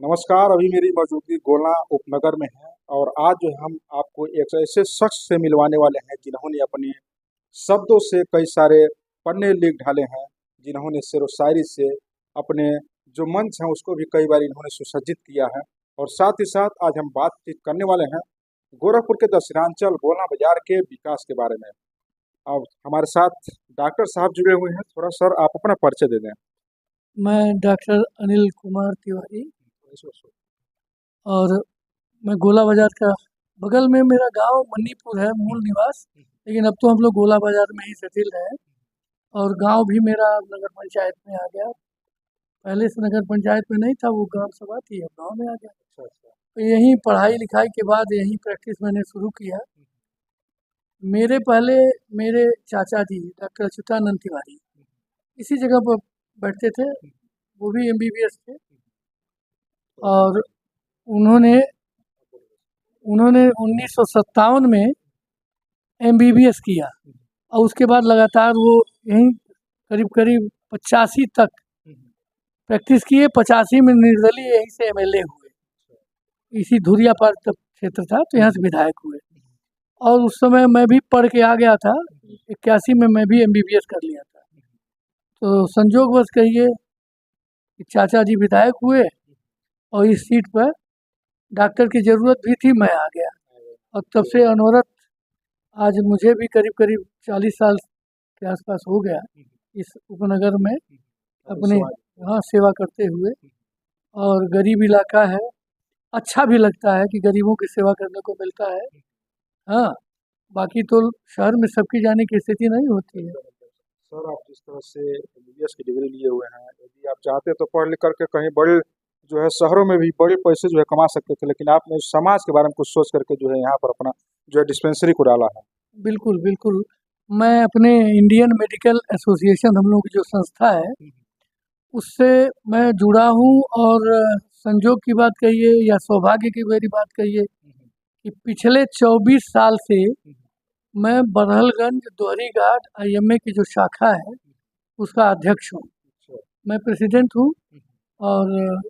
नमस्कार। अभी मेरी मौजूदगी गोला उपनगर में है और आज जो है हम आपको एक ऐसे शख्स से मिलवाने वाले हैं जिन्होंने अपने शब्दों से कई सारे पन्ने लिख डाले हैं, जिन्होंने शेर व शायरी से अपने जो मंच हैं उसको भी कई बार इन्होंने सुसज्जित किया है। और साथ ही साथ आज हम बातचीत करने वाले हैं गोरखपुर के दक्षिणांचल गोला बाजार के विकास के बारे में। अब हमारे साथ डॉक्टर साहब जुड़े हुए हैं, थोड़ा सर आप अपना परिचय दे दें। मैं डॉक्टर अनिल कुमार तिवारी और मैं गोला बाजार का बगल में मेरा गांव मन्नीपुर है मूल निवास, लेकिन अब तो हम लोग गोला बाजार में ही सेटिल हैं और गांव भी मेरा नगर पंचायत में आ गया। पहले से नगर पंचायत में नहीं था, वो ग्राम सभा थी, अब गांव में आ गया। तो यहीं पढ़ाई लिखाई के बाद यहीं प्रैक्टिस मैंने शुरू किया। मेरे पहले मेरे चाचा जी डॉक्टर अच्युतानंद तिवारी इसी जगह पर बैठते थे, वो भी MBBS थे और उन्होंने उन्होंने 1957 में MBBS किया और उसके बाद लगातार वो यहीं करीब करीब 85 तक प्रैक्टिस किए। 85 में निर्दलीय यहीं से MLA हुए। इसी धुरियापार तक क्षेत्र था तो यहाँ से विधायक हुए और उस समय मैं भी पढ़ के आ गया था। 81 में मैं भी MBBS कर लिया था। तो संजोगवश कहिए कि चाचा जी विधायक हुए और इस सीट पर डॉक्टर की ज़रूरत भी थी, मैं आ गया और तब से अनवरत आज मुझे भी करीब करीब 40 साल के आसपास हो गया इस उपनगर में अपने यहाँ सेवा करते हुए। और गरीब इलाका है, अच्छा भी लगता है कि गरीबों की सेवा करने को मिलता है। हाँ, बाकी तो शहर में सबकी जाने की स्थिति नहीं होती है। सर, आप जिस तरह से MBBS की डिग्री लिए हुए हैं, यदि आप चाहते तो पढ़ लिख करके कहीं बड़े जो है शहरों में भी बड़े पैसे जो है कमा सकते थे, लेकिन आपने समाज के बारे में कुछ सोच करके जो है यहाँ पर अपना जो है डिस्पेंसरी को डाला है। बिल्कुल बिल्कुल, मैं अपने इंडियन मेडिकल एसोसिएशन, हम लोग की जो संस्था है, उससे मैं जुड़ा हूँ। और संजोग की बात कहिए या सौभाग्य की मेरी बात कहिए कि पिछले 24 साल से मैं बरहलगंज दोहरी घाट IMA की जो शाखा है उसका अध्यक्ष हूँ। मैं प्रेसिडेंट हूँ और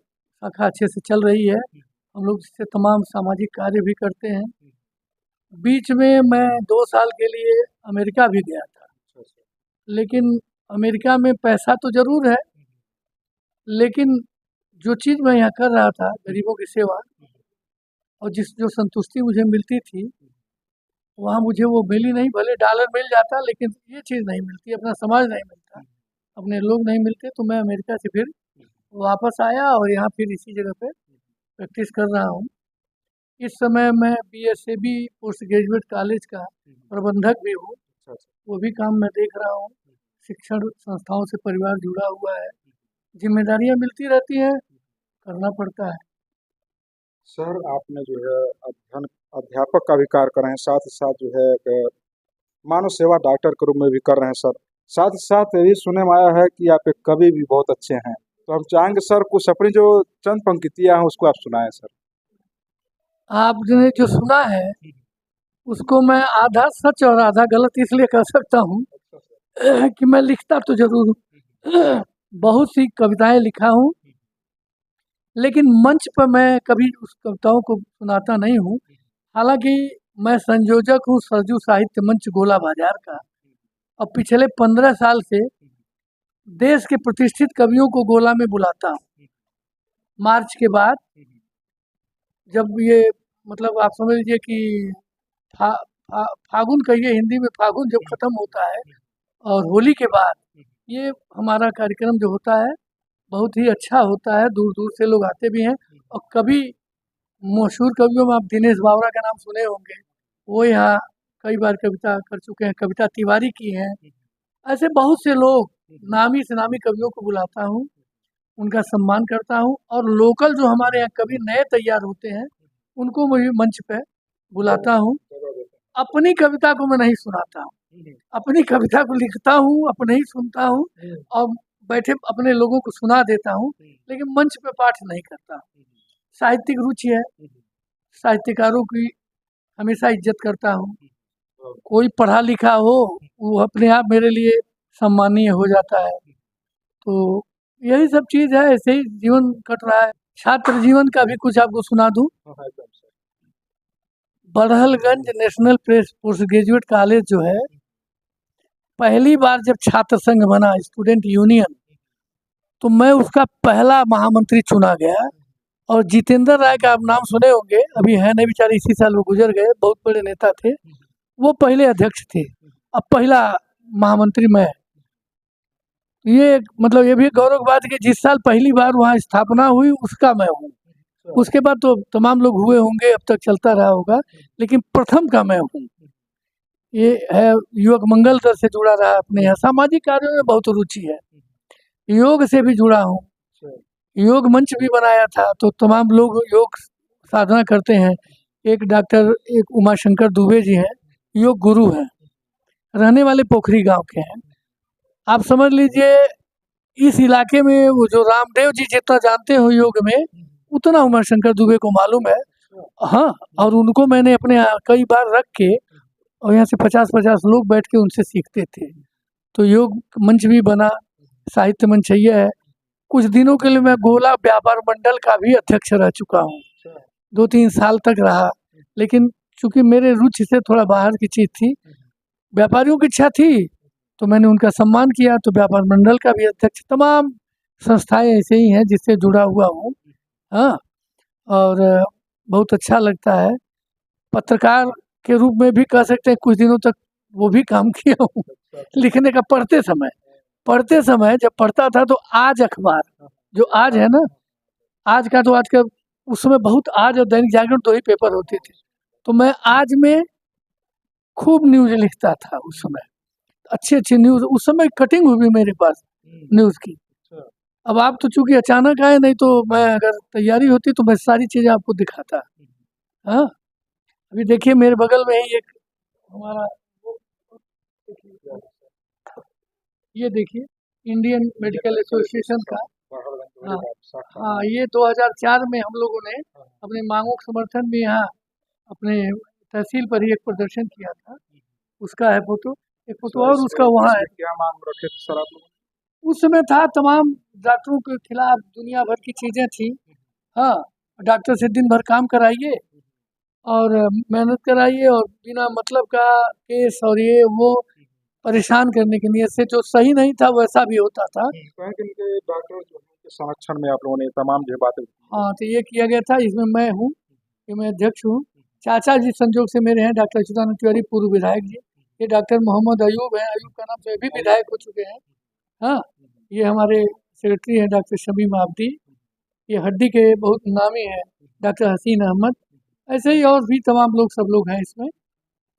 शाखा अच्छे से चल रही है। हम लोग इससे तमाम सामाजिक कार्य भी करते हैं। बीच में मैं 2 साल के लिए अमेरिका भी गया था, लेकिन अमेरिका में पैसा तो ज़रूर है, लेकिन जो चीज़ मैं यहाँ कर रहा था गरीबों की सेवा और जो संतुष्टि मुझे मिलती थी वहाँ मुझे वो मिली नहीं। भले डॉलर मिल जाता लेकिन ये चीज़ नहीं मिलती, अपना समाज नहीं मिलता, अपने लोग नहीं मिलते। तो मैं अमेरिका से फिर वापस आया और यहाँ फिर इसी जगह पे प्रैक्टिस कर रहा हूँ। इस समय मैं BSAB पोस्ट ग्रेजुएट कॉलेज का प्रबंधक भी हूँ, वो भी काम मैं देख रहा हूँ। शिक्षण संस्थाओं से परिवार जुड़ा हुआ है, जिम्मेदारियाँ मिलती रहती हैं, करना पड़ता है। सर, आपने जो है अध्यापक का भी कार्य कर रहे हैं, साथ ही साथ जो है एक मानव सेवा डॉक्टर के रूप में भी कर रहे हैं सर। साथ ही साथ ये सुनने में आया है कि आप एक कवि भी बहुत अच्छे हैं, तो हम चाहेंगे सर कुछ अपनी जो चंद पंक्तियां हैं उसको आप सुनाएं सर। आपने जो सुना है उसको मैं आधा सच और आधा गलत इसलिए कह सकता हूँ कि मैं लिखता तो जरूर हूँ, बहुत सी कविताएं लिखा हूँ, लेकिन मंच पर मैं कभी उस कविताओं को सुनाता नहीं हूँ। हालांकि मैं संयोजक हूँ सरजू साहित्य मंच गोला बाजार का और पिछले 15 साल से देश के प्रतिष्ठित कवियों को गोला में बुलाता हूँ। मार्च के बाद जब ये मतलब आप समझ लीजिए कि फा, फा, फागुन कहिए, हिंदी में फागुन जब खत्म होता है और होली के बाद ये हमारा कार्यक्रम जो होता है बहुत ही अच्छा होता है। दूर दूर से लोग आते भी हैं और कभी मशहूर कवियों में आप दिनेश बावरा का नाम सुने होंगे, वो यहाँ कई बार कविता कर चुके हैं, कविता तिवारी की हैं। ऐसे बहुत से लोग, नामी से नामी कवियों को बुलाता हूँ, उनका सम्मान करता हूँ। और लोकल जो हमारे यहाँ कवि नए तैयार होते हैं उनको मैं भी मंच पे बुलाता हूँ। अपनी कविता को मैं नहीं सुनाता हूँ, अपनी कविता को लिखता हूँ, अपने ही सुनता हूँ और बैठे अपने लोगों को सुना देता हूँ, लेकिन मंच पे पाठ नहीं करता। साहित्यिक रुचि है, साहित्यकारों की हमेशा इज्जत करता हूँ। कोई पढ़ा लिखा हो वो अपने आप मेरे लिए सम्मानीय हो जाता है। तो यही सब चीज़ है, ऐसे ही जीवन कट रहा है। छात्र जीवन का भी कुछ आपको सुना दूं। हाँ हाँ, एकदम sir. Barhalganj national press post graduate college जो है, पहली बार जब छात्र संघ बना, स्टूडेंट यूनियन, तो मैं उसका पहला महामंत्री चुना गया। और जितेंद्र राय का आप नाम सुने होंगे, अभी है नहीं बेचारे, इसी साल वो गुजर गए, बहुत बड़े नेता थे। वो पहले अध्यक्ष थे, अब पहला महामंत्री मैं। ये मतलब ये भी गौरव की बात है कि जिस साल पहली बार वहाँ स्थापना हुई उसका मैं हूँ। उसके बाद तो तमाम लोग हुए होंगे, अब तक चलता रहा होगा, लेकिन प्रथम का मैं हूँ। ये है युवक मंगल दल से जुड़ा रहा, अपने यहाँ सामाजिक कार्यों में बहुत रुचि है। योग से भी जुड़ा हूँ, योग मंच भी बनाया था, तो तमाम लोग योग साधना करते हैं। एक उमाशंकर दुबे जी हैं, योग गुरु हैं, रहने वाले पोखरी गांव के हैं। आप समझ लीजिए इस इलाके में वो जो रामदेव जी जितना जानते हो योग में, उतना उमाशंकर दुबे को मालूम है। हाँ, और उनको मैंने अपने यहाँ कई बार रख के, और यहाँ से 50-50 लोग बैठ के उनसे सीखते थे। तो योग मंच भी बना, साहित्य मंचैया है। कुछ दिनों के लिए मैं गोला व्यापार मंडल का भी अध्यक्ष रह चुका हूँ, 2-3 साल तक रहा। लेकिन चूंकि मेरे रुचि से थोड़ा बाहर की चीज़ थी, व्यापारियों की इच्छा थी, तो मैंने उनका सम्मान किया, तो व्यापार मंडल का भी अध्यक्ष। तमाम संस्थाएं ऐसे ही हैं जिससे जुड़ा हुआ हूँ। हाँ, और बहुत अच्छा लगता है। पत्रकार के रूप में भी कह सकते हैं, कुछ दिनों तक वो भी काम किया हूँ। लिखने का पढ़ते समय जब पढ़ता था, तो आज अखबार जो आज है ना, आज का तो आज का, उस समय बहुत आज और दैनिक जागरण 2 ही पेपर होते थे। तो मैं आज में खूब न्यूज़ लिखता था उस समय, अच्छी न्यूज़। उस समय कटिंग हुई मेरे पास न्यूज़ की। अब आप तो चूंकि अचानक आए, नहीं तो मैं अगर तैयारी होती तो मैं सारी चीज़ें आपको दिखाता। हाँ, अभी देखिए मेरे बगल में ही एक हमारा, ये देखिए इंडियन मेडिकल एसोसिएशन का। हाँ हाँ, ये 2004 में हम लोगों ने अपने मांगों के समर्थन में यहाँ अपने तहसील पर ही एक प्रदर्शन किया था, उसका है फोटो। एक फोटो और उसका वहाँ है। क्या मांग रखे थे सर आप लोग? उस समय था, तमाम डॉक्टरों के खिलाफ दुनिया भर की चीज़ें थी। हाँ, डॉक्टर से दिन भर काम कराइए और मेहनत कराइए, और बिना मतलब का केस और ये वो परेशान करने की नीयत से, जो सही नहीं था वैसा भी होता था। कहें कि इनके डॉक्टर जो हैं, उनके संरक्षण में आप लोगों ने तमाम जो बातें। हाँ, तो ये किया गया था, इसमें मैं हूँ, कि मैं अध्यक्ष हूँ। चाचा जी संजोग से मेरे हैं, डॉक्टर चिदानंद तिवारी, पूर्व विधायक जी। ये डॉक्टर मोहम्मद अयूब हैं, अयूब का नाम से अभी विधायक हो चुके हैं। हाँ, ये हमारे सेक्रेटरी हैं डॉक्टर शमीम आबदी। ये हड्डी के बहुत नामी हैं डॉक्टर हसीन अहमद। ऐसे ही और भी तमाम लोग, सब लोग हैं इसमें।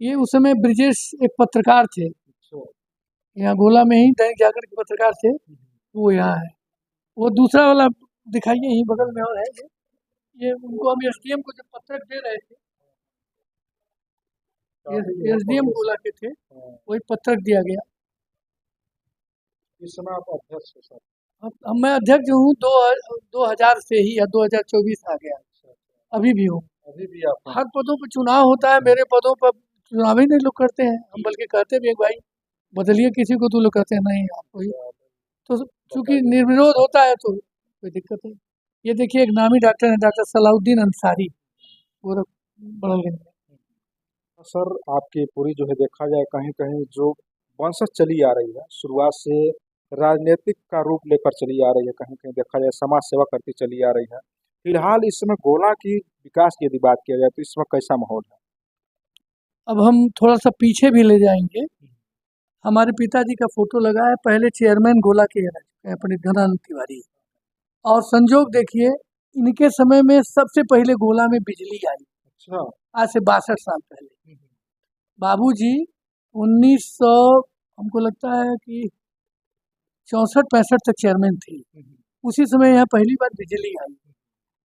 ये उस समय ब्रिजेश एक पत्रकार थे, यहाँ गोला में ही दैनिक जागरण के पत्रकार थे, वो यहाँ है। वो दूसरा वाला दिखाइए, यहीं बगल में और है। ये उनको हम एसडीएम को जब पत्रक दे रहे थे, एसडीएम गोला के थे, वही पत्रक दिया गया। इस समय आप अध्यक्ष हैं सर? अब मैं अध्यक्ष हूँ 2000 से ही, या 2024 आ गया, अभी भी हूँ। अभी भी आप हर पदों पर चुनाव होता है, मेरे पदों पर चुनाव ही नहीं लोग करते हैं। हम बल्कि कहते भी एक भाई बदलिए किसी को, तो लोग कहते हैं नहीं आपको ही। तो चूंकि निर्विरोध होता है तो कोई दिक्कत नहीं। ये देखिए एक नामी डॉक्टर है, डॉक्टर सलाउद्दीन अंसारी, गोरख बड़ौलगंज में। सर आपकी पूरी जो है देखा जाए, कहीं कहीं जो वंशज चली आ रही है, शुरुआत से राजनीतिक का रूप लेकर चली आ रही है, कहीं कहीं देखा जाए समाज सेवा करती चली आ रही है। फिलहाल इस समय गोला की विकास की यदि बात किया जाए, तो इस समय कैसा माहौल है? अब हम थोड़ा सा पीछे भी ले जाएंगे। हमारे पिताजी का फोटो लगा है, पहले चेयरमैन गोला के रह चुके हैं, पंडित घनानंद तिवारी। और संजोग देखिए, इनके समय में सबसे पहले गोला में बिजली आई, अच्छा। आज से 62 साल पहले। बाबूजी 1900, हमको लगता है कि 64-65 तक चेयरमैन थे। उसी समय यहाँ पहली बार बिजली आई।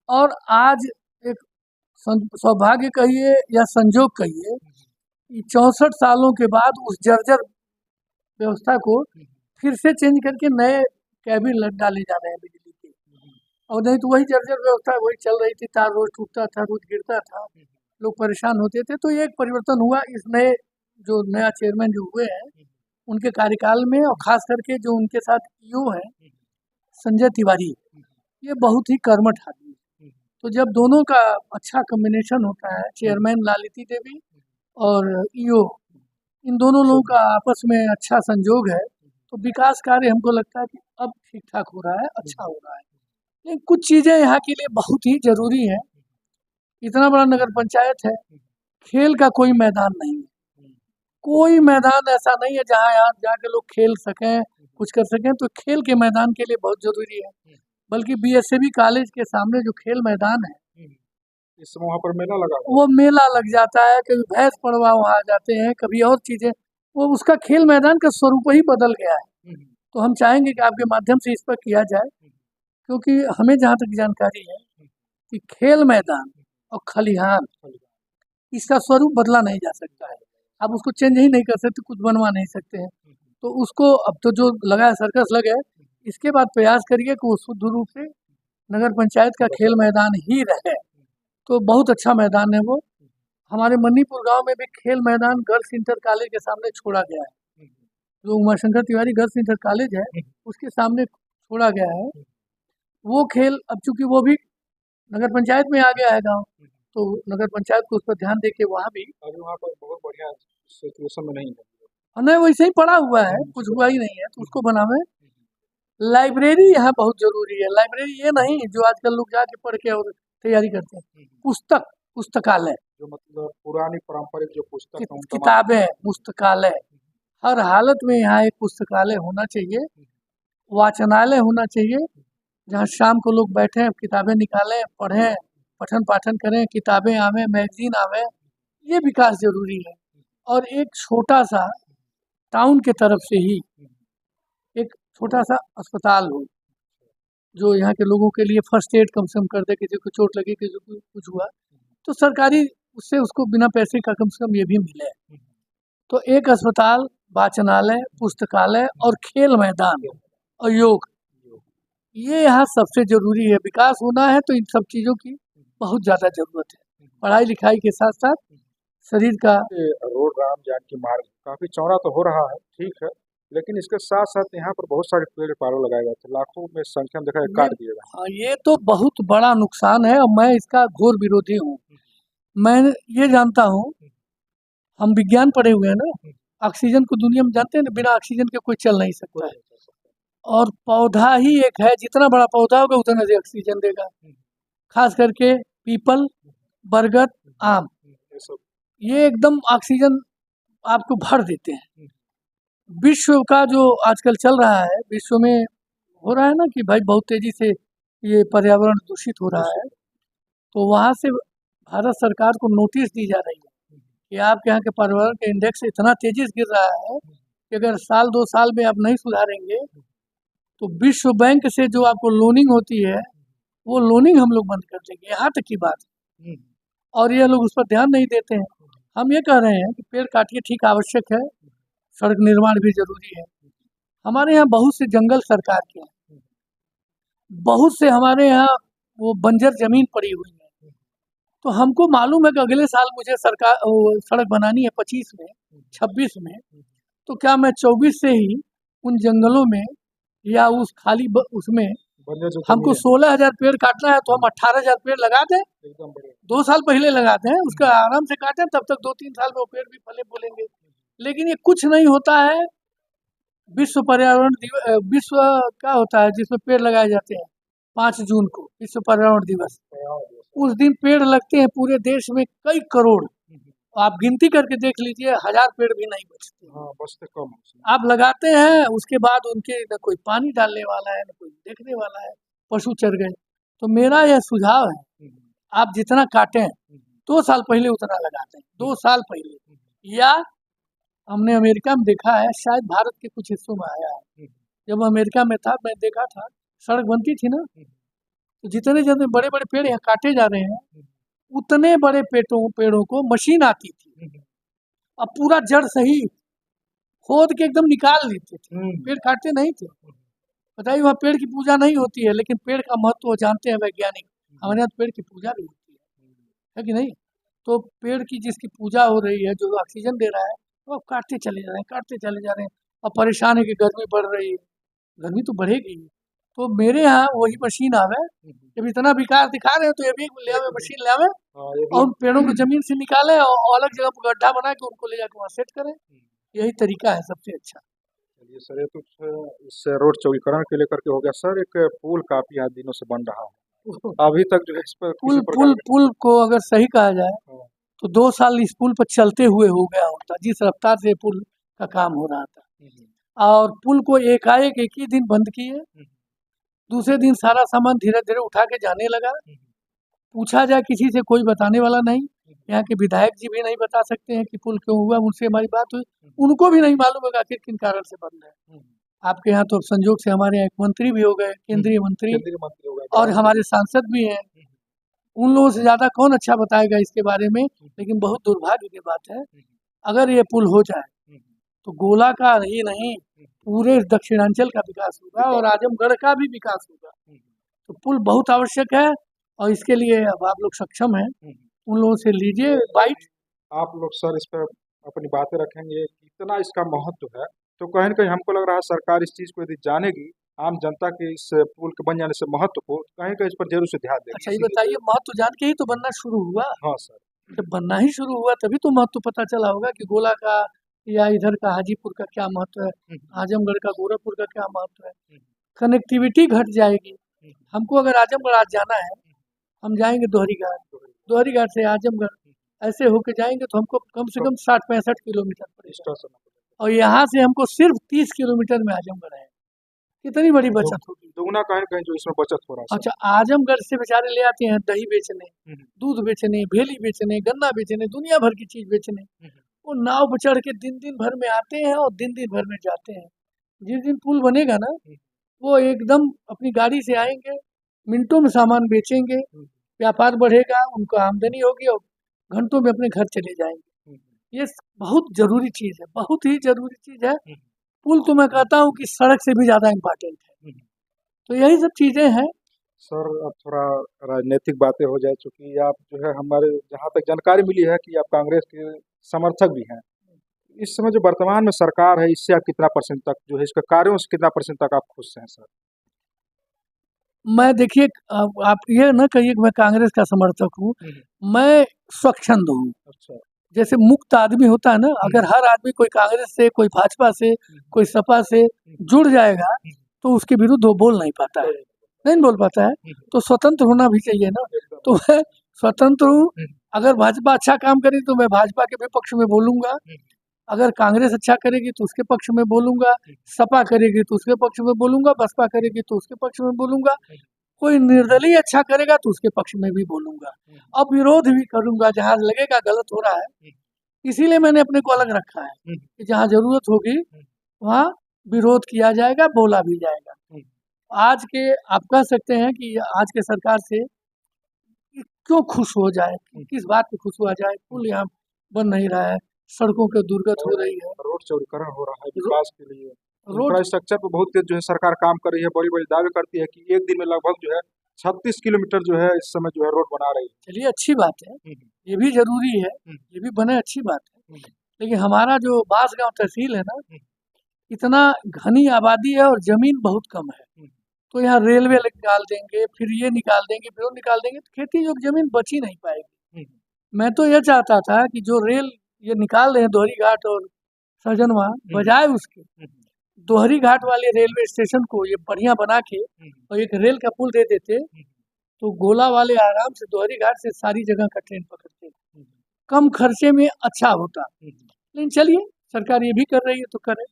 और आज एक सौभाग्य कहिए या संजोग कहिए, 64 सालों के बाद उस जर्जर व्यवस्था को फिर से चेंज करके नए कैबिन डाले जा रहे हैं बिजली के। और नहीं तो वही जर्जर व्यवस्था वही चल रही थी, तार रोज टूटता था, रोज गिरता था, लोग परेशान होते थे। तो ये एक परिवर्तन हुआ इस जो नया चेयरमैन जो हुए हैं उनके कार्यकाल में, और खास करके जो उनके साथ ईओ है संजय तिवारी, ये बहुत ही कर्मठ आदमी, तो जब दोनों का अच्छा कॉम्बिनेशन होता है, चेयरमैन लालिती देवी और ईओ, इन दोनों लोगों का आपस में अच्छा संजोग है, तो विकास कार्य हमको लगता है कि अब ठीक ठाक हो रहा है, अच्छा हो रहा है। लेकिन कुछ चीज़ें यहाँ के लिए बहुत ही ज़रूरी है। इतना बड़ा नगर पंचायत है, खेल का कोई मैदान नहीं है, कोई मैदान ऐसा नहीं है जहाँ यहाँ जाके लोग खेल सकें, कुछ कर सकें। तो खेल के मैदान के लिए बहुत ज़रूरी है। बल्कि बीएसएबी कॉलेज के सामने जो खेल मैदान है, इस समय वहाँ पर मेला लगा हुआ वो मेला लग जाता है, कभी भैंस पड़वा वहाँ आ जाते हैं, कभी और चीज़ें, वो उसका खेल मैदान का स्वरूप ही बदल गया है। तो हम चाहेंगे कि आपके माध्यम से इस पर किया जाए, क्योंकि हमें जहाँ तक जानकारी है कि खेल मैदान और खलिहान, इसका स्वरूप बदला नहीं जा सकता है। आप उसको चेंज ही नहीं कर सकते, कुछ बनवा नहीं सकते हैं। तो उसको अब तो जो लगा है, सर्कस लगे, इसके बाद प्रयास करिए कि वो शुद्ध रूप से नगर पंचायत का खेल मैदान ही रहे। तो बहुत अच्छा मैदान है वो। हमारे मन्नीपुर गांव में भी खेल मैदान गर्ल्स इंटर कॉलेज के सामने छोड़ा गया है। जो Umashankar Tiwari girls inter college है, उसके सामने छोड़ा गया है। वो खेल अब चूंकि वो भी नगर पंचायत में आ गया है गांव, तो नगर पंचायत को उस पर ध्यान देके वहाँ भी, अभी वहाँ पर बहुत बढ़िया सिचुएशन में नहीं है। नहीं वैसे ही पड़ा हुआ है, कुछ हुआ ही नहीं है, तो उसको बनावे। लाइब्रेरी यहाँ बहुत जरूरी है। लाइब्रेरी ये नहीं जो आजकल लोग जाके पढ़ के और तैयारी करते हैं, पुस्तकालय, जो मतलब पुरानी पारंपरिक जो पुस्तक है उन तमाम किताबें, पुस्तकालय, हर हालत में यहाँ एक पुस्तकालय होना चाहिए, वाचनालय होना चाहिए, जहाँ शाम को लोग बैठें, किताबें निकालें, पढ़ें, पठन पाठन करें, किताबें आवें, मैगजीन आवें, ये विकास जरूरी है। और एक छोटा सा टाउन के तरफ से ही एक छोटा सा अस्पताल हो, जो यहाँ के लोगों के लिए फर्स्ट एड कम से कम कर दे, किसी को चोट लगी, किसी को कुछ हुआ, तो सरकारी उससे उसको बिना पैसे का कम से कम ये भी मिले। तो एक अस्पताल, वाचनालय, पुस्तकालय और खेल मैदान और योग, ये यहाँ सबसे जरूरी है। विकास होना है तो इन सब चीज़ों की बहुत ज़्यादा ज़रूरत है। पढ़ाई लिखाई के साथ साथ शरीर का रोड राम जानकी मार्ग काफी चौड़ा तो हो रहा है, ठीक है, लेकिन इसके साथ साथ यहाँ पर बहुत सारे पेड़ पारो लगाए गए थे, लाखों में संख्या में देखा ये काट दिए गए। हाँ, ये तो बहुत बड़ा नुकसान है और मैं इसका घोर विरोधी हूँ। मैं ये जानता हूँ, हम विज्ञान पढ़े हुए हैं ना, ऑक्सीजन को दुनिया में जानते हैं ना, बिना ऑक्सीजन के कोई चल नहीं सकता है। और पौधा ही एक है, जितना बड़ा पौधा होगा उतना अधिक ऑक्सीजन देगा, खास करके पीपल, बरगद, आम, ये सब ये एकदम ऑक्सीजन आपको भर देते हैं। विश्व का जो आजकल चल रहा है, विश्व में हो रहा है ना कि भाई बहुत तेजी से ये पर्यावरण दूषित हो रहा है, तो वहाँ से भारत सरकार को नोटिस दी जा रही है कि आपके यहाँ के पर्यावरण का इंडेक्स इतना तेजी से गिर रहा है कि अगर साल 2 साल में आप नहीं सुधारेंगे तो विश्व बैंक से जो आपको लोनिंग होती है, वो लोनिंग हम लोग बंद कर देंगे, यहाँ तक की बात है। और ये लोग उस पर ध्यान नहीं देते हैं। हम ये कह रहे हैं कि पेड़ काटिए, ठीक आवश्यक है, सड़क निर्माण भी जरूरी है। हमारे यहाँ बहुत से जंगल सरकार के हैं, बहुत से हमारे यहाँ वो बंजर जमीन पड़ी हुई है। तो हमको मालूम है कि अगले साल मुझे सरकार सड़क बनानी है 25 में, 26 में, तो क्या मैं 24 से ही उन जंगलों में या उस खाली उसमें हमको 16,000 पेड़ काटना है तो हम 18,000 पेड़ लगा दें, एकदम बढ़िया। 2 साल पहले लगाते हैं, उसका आराम से काटें, तब तक 2-3 साल में वो पेड़ भी फले फूलेंगे। लेकिन ये कुछ नहीं होता है। विश्व पर्यावरण विश्व क्या होता है जिसमें पेड़ लगाए जाते हैं, 5 जून को विश्व पर्यावरण दिवस, उस दिन पेड़ लगते हैं पूरे देश में कई करोड़। आप गिनती करके देख लीजिए, 1000 पेड़ भी नहीं बचते। हाँ, बचते कम हैं। आप लगाते हैं, उसके बाद उनके न कोई पानी डालने वाला है, न कोई देखने वाला है, पशु चर गए। तो मेरा यह सुझाव है, आप जितना काटें 2 साल पहले उतना लगाते हैं, 2 साल पहले। या हमने अमेरिका में देखा है, शायद भारत के कुछ हिस्सों में आया है, जब अमेरिका में था मैं देखा था, सड़क बनती थी ना, तो जितने जितने बड़े बड़े पेड़ यहाँ काटे जा रहे हैं, उतने बड़े पेड़ों को मशीन आती थी, अब पूरा जड़ सही खोद के एकदम निकाल लेते थे, पेड़ काटते नहीं थे। बताइए, वहाँ पेड़ की पूजा नहीं होती है, लेकिन पेड़ का महत्व वो जानते हैं वैज्ञानिक। हमारे यहाँ पेड़ की पूजा भी होती है कि नहीं? तो पेड़ की जिसकी पूजा हो रही है, जो ऑक्सीजन दे रहा है, वो अब काटते चले जा रहे हैं, काटते चले जा रहे हैं। अब परेशान है कि गर्मी बढ़ रही है, गर्मी तो बढ़ेगी। तो मेरे यहाँ वही मशीन आवे। जब इतना विकास दिखा रहे हैं तो ये भी ले आवे, मशीन ले आवे हाँ, ये और भी उन पेड़ों को जमीन से निकाले और अलग जगह पर गड्ढा बना के उनको ले जाकर वहाँ सेट करें। यही तरीका है सबसे अच्छा। चलिए सर, ये तो इस रोड चौड़ीकरण के लेकर के हो गया सर। एक पुल काफी यहाँ दिनों से बन रहा है, अभी तक जो है इस पर पुल किसी प्रकार पुल को अगर सही कहा जाए हाँ, तो 2 साल इस पुल पर चलते हुए हो गया होता, जिस रफ्तार से पुल का काम हो रहा था। और पुल को एकाएक एक ही दिन बंद किए, दूसरे दिन सारा सामान धीरे-धीरे उठा के जाने लगा। पूछा जाए किसी से, कोई बताने वाला नहीं। यहाँ के विधायक जी भी नहीं बता सकते हैं कि पुल क्यों हुआ, उनसे हमारी बात हुई, उनको भी नहीं मालूम है कि आखिर किन कारण से बंद है। आपके यहाँ तो संजोग से हमारे यहाँ एक मंत्री भी हो गए, केंद्रीय मंत्री, केंद्रीय मंत्री हो गए, और हमारे सांसद भी हैं। उन लोगों से ज़्यादा कौन अच्छा बताएगा इसके बारे में। लेकिन बहुत दुर्भाग्य की बात है, अगर ये पुल हो जाए तो गोला का ही नहीं, पूरे दक्षिणांचल का विकास होगा और आजमगढ़ का भी विकास होगा। तो पुल बहुत आवश्यक है और इसके लिए अब आप लोग सक्षम हैं, उन लोगों से लीजिए बाइट। आप लोग सर इस पर अपनी बातें रखेंगे, कितना इसका महत्व है, तो कहीं न कहीं हमको लग रहा है सरकार इस चीज़ को यदि जानेगी, आम जनता के इस पुल के बन जाने से महत्व को, कहीं कहीं इस पर जरूर से ध्यान देगी। अच्छा, ये बताइए, महत्व जान के ही तो बनना शुरू हुआ। हाँ सर, जब बनना ही शुरू हुआ तभी तो महत्व पता चला होगा कि गोला का या इधर का हाजीपुर का क्या महत्व है, आजमगढ़ का, गोरखपुर का क्या महत्व है। कनेक्टिविटी घट जाएगी। हमको अगर आजमगढ़ आज जाना है, हम जाएंगे दोहरी घाट, दोहरी घाट से आजमगढ़, ऐसे होके जाएंगे तो हमको कम से कम 60-65 किलोमीटर पड़ेगा, और यहाँ से हमको सिर्फ 30 किलोमीटर में आजमगढ़ है। कितनी बड़ी बचत होगी। दुगना कहीं न कहीं जो इसमें बचत हो रहा है। अच्छा, आजमगढ़ से बेचारे ले आते हैं दही बेचने, दूध बेचने, भेली बेचने, गन्ना बेचने, दुनिया भर की चीज बेचने। वो नाव पर चढ़ के दिन दिन भर में आते हैं और दिन दिन भर में जाते हैं। जिस दिन पुल बनेगा ना, वो एकदम अपनी गाड़ी से आएंगे, मिनटों में सामान बेचेंगे, व्यापार बढ़ेगा, उनको आमदनी होगी और घंटों में अपने घर चले जाएंगे। ये बहुत जरूरी चीज है, बहुत ही जरूरी चीज है। पुल तो मैं कहता हूँ कि सड़क से भी ज्यादा इम्पोर्टेंट है। तो यही सब चीजें हैं। सर, अब थोड़ा राजनीतिक बातें हो जाए, चूंकि आप जो है, हमारे जहाँ तक जानकारी मिली है कि आप कांग्रेस के समर्थक भी हैं। इस समय जो वर्तमान में सरकार है, इससे आप कितना परसेंट तक जो है, इसके कार्यों से कितना परसेंट तक आप खुश हैं सर? मैं देखिए, आप ये न कहिए कि मैं कांग्रेस का समर्थक हूँ, मैं स्वच्छंद हूँ। अच्छा, जैसे मुक्त आदमी होता है ना, अगर हर आदमी कोई कांग्रेस से, कोई भाजपा से, कोई सपा से जुड़ जाएगा तो उसके विरुद्ध वो बोल नहीं पाता है, नहीं बोल पाता है। तो स्वतंत्र होना भी चाहिए ना। तो मैं स्वतंत्र हूँ। अगर भाजपा अच्छा काम करे तो मैं भाजपा के भी पक्ष में बोलूंगा, अगर कांग्रेस अच्छा करेगी तो उसके पक्ष में बोलूंगा, सपा करेगी तो उसके पक्ष में बोलूंगा, बसपा करेगी तो उसके पक्ष में बोलूंगा, कोई निर्दलीय अच्छा करेगा तो उसके पक्ष में भी बोलूंगा, अब विरोध भी करूंगा जहाँ लगेगा गलत हो रहा है। इसीलिए मैंने अपने को अलग रखा है कि जहाँ जरूरत होगी वहाँ विरोध किया जाएगा, बोला भी जाएगा। आज के आप कह सकते हैं कि आज के सरकार से क्यों खुश हो जाए, किस बात पे खुश हुआ जाए। पुल यहाँ बन नहीं रहा है, सड़कों के दुर्गत हो रही है, रोड चौड़ीकरण हो रहा है विकास के लिए, रोड इंफ्रास्ट्रक्चर पर बहुत तेज जो है सरकार काम कर रही है, बड़ी बड़ी दावे करती है कि एक दिन में लगभग जो है 36 किलोमीटर जो है इस समय जो है रोड बना रही है। चलिए, अच्छी बात है, ये भी जरूरी है, ये भी बने, अच्छी बात है। लेकिन हमारा जो बांसगांव तहसील है ना, इतना घनी आबादी है और जमीन बहुत कम है। तो यहाँ रेलवे निकाल देंगे, फिर ये निकाल देंगे, फिर वो निकाल देंगे, तो खेती योग्य जमीन बच ही नहीं पाएगी। मैं तो ये चाहता था कि जो रेल ये निकाल रहे हैं दोहरी घाट और सजनवा, बजाय उसके दोहरी घाट वाले रेलवे स्टेशन को ये बढ़िया बना के और एक रेल का पुल दे देते तो गोला वाले आराम से दोहरी घाट से सारी जगह का ट्रेन पकड़ते, कम खर्चे में अच्छा होता। लेकिन चलिए, सरकार ये भी कर रही है तो करे,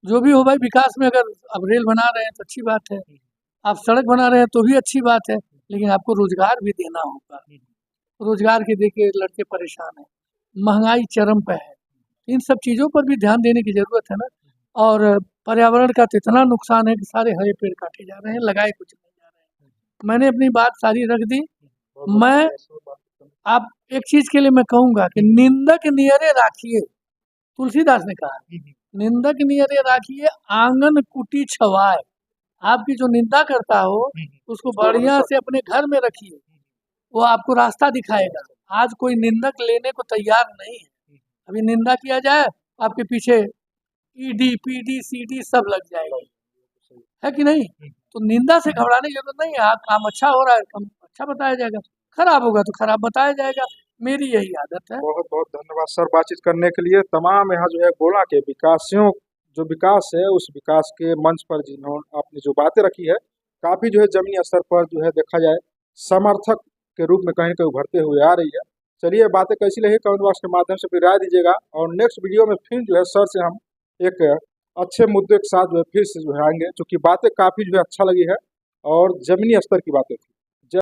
जो भी हो भाई। विकास में अगर अब रेल बना रहे हैं तो अच्छी बात है, आप सड़क बना रहे हैं तो भी अच्छी बात है, लेकिन आपको रोजगार भी देना होगा। रोजगार के देखिए लड़के परेशान हैं, महंगाई चरम पे है, इन सब चीज़ों पर भी ध्यान देने की ज़रूरत है ना। और पर्यावरण का तो इतना नुकसान है कि सारे हरे पेड़ काटे जा रहे हैं, लगाए कुछ नहीं जा रहे हैं। मैंने अपनी बात सारी रख दी। मैं आप एक चीज़ के लिए मैं कहूँगा कि निंदक नियरे राखिए, तुलसीदास ने कहा, निंदक नियरे राखिए आंगन कुटी छवाए। आपकी जो निंदा करता हो उसको बढ़िया से अपने घर में रखिए, वो आपको रास्ता दिखाएगा। आज कोई निंदक लेने को तैयार नहीं है, अभी निंदा किया जाए आपके पीछे ईडी, पीडी, सीडी सब लग जाएगा, है कि नहीं। तो निंदा से घबराने की जरूरत नहीं है। हाँ, काम अच्छा हो रहा है, काम अच्छा बताया जाएगा, खराब होगा तो खराब बताया जाएगा। मेरी यही आदत है। बहुत बहुत धन्यवाद सर बातचीत करने के लिए। तमाम यहाँ जो है गोला के विकासियों जो विकास है उस विकास के मंच पर जिन्होंने आपने जो बातें रखी है काफी जो है जमीनी स्तर पर जो है देखा जाए समर्थक के रूप में कहीं ना कहीं उभरते हुए आ रही है। चलिए बातें कैसी लगी कमेंट बॉक्स के माध्यम से अपनी राय दीजिएगा और नेक्स्ट वीडियो में फिर जो है सर से हम एक अच्छे मुद्दे के साथ जो है फिर से जो है आएंगे, क्योंकि बातें काफी जो है अच्छा लगी है और जमीनी स्तर की बातें थी।